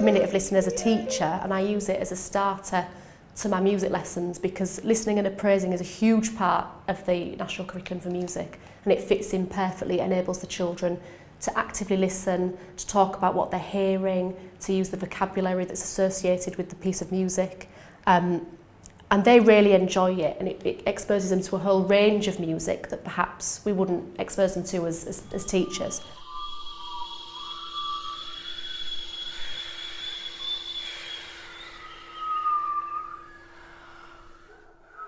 minute of listening as a teacher, and I use it as a starter to my music lessons, because listening and appraising is a huge part of the national curriculum for music, and it fits in perfectly. It enables the children to actively listen, to talk about what they're hearing, to use the vocabulary that's associated with the piece of music. And they really enjoy it, and it exposes them to a whole range of music that perhaps we wouldn't expose them to as teachers.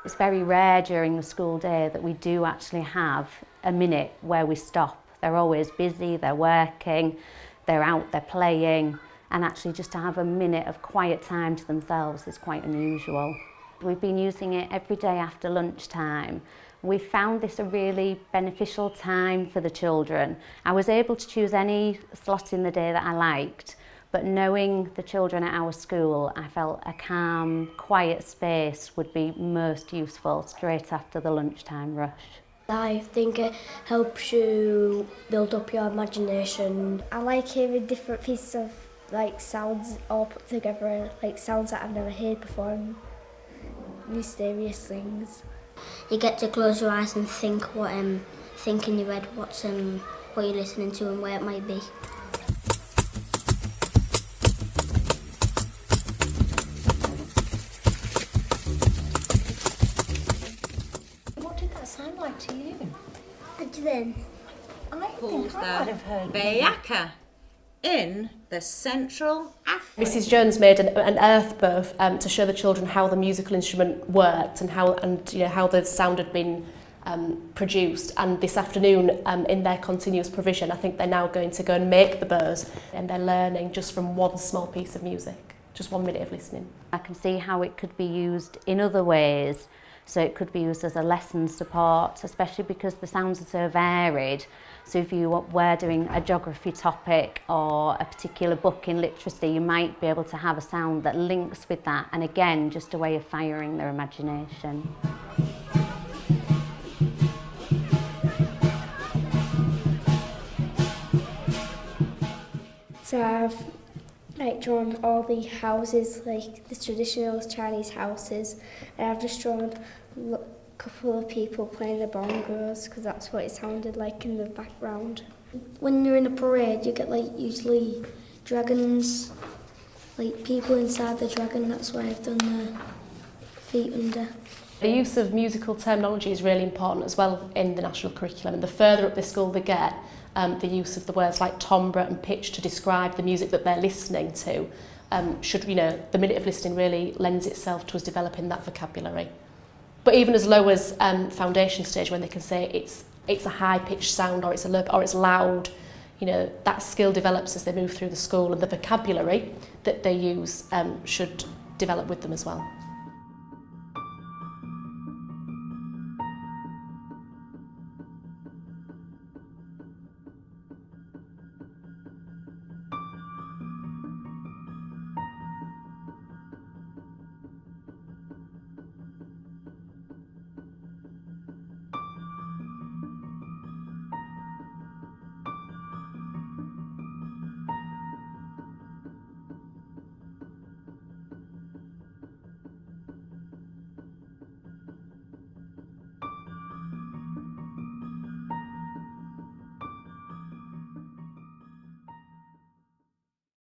It's very rare during the school day that we do actually have a minute where we stop. They're always busy, they're working, they're out, they're playing, and actually just to have a minute of quiet time to themselves is quite unusual. We've been using it every day after lunchtime. We found this a really beneficial time for the children. I was able to choose any slot in the day that I liked, but knowing the children at our school, I felt a calm, quiet space would be most useful straight after the lunchtime rush. I think it helps you build up your imagination. I like hearing different pieces of sounds all put together, sounds that I've never heard before, and mysterious things. You get to close your eyes and think think in your head what you're listening to and where it might be. What did that sound like to you? A drum. I think I might have heard Bayaka in the Central Africa. Mrs Jones made an earth bow to show the children how the musical instrument worked and how the sound had been produced. And this afternoon, in their continuous provision, I think they're now going to go and make the bows, and they're learning just from one small piece of music, just 1 minute of listening. I can see how it could be used in other ways. So it could be used as a lesson support, especially because the sounds are so varied. So if you were doing a geography topic or a particular book in literacy, you might be able to have a sound that links with that. And again, just a way of firing their imagination. So I've drawn all the houses, the traditional Chinese houses, and I've just drawn a couple of people playing the bongos, because that's what it sounded like in the background. When you're in a parade, you get usually dragons, people inside the dragon. That's why I've done the feet under. The use of musical terminology is really important as well in the national curriculum, and the further up the school they get, the use of the words like timbre and pitch to describe the music that they're listening to the minute of listening really lends itself to us developing that vocabulary. But even as low as foundation stage, when they can say it's a high-pitched sound or it's loud, that skill develops as they move through the school, and the vocabulary that they use should develop with them as well.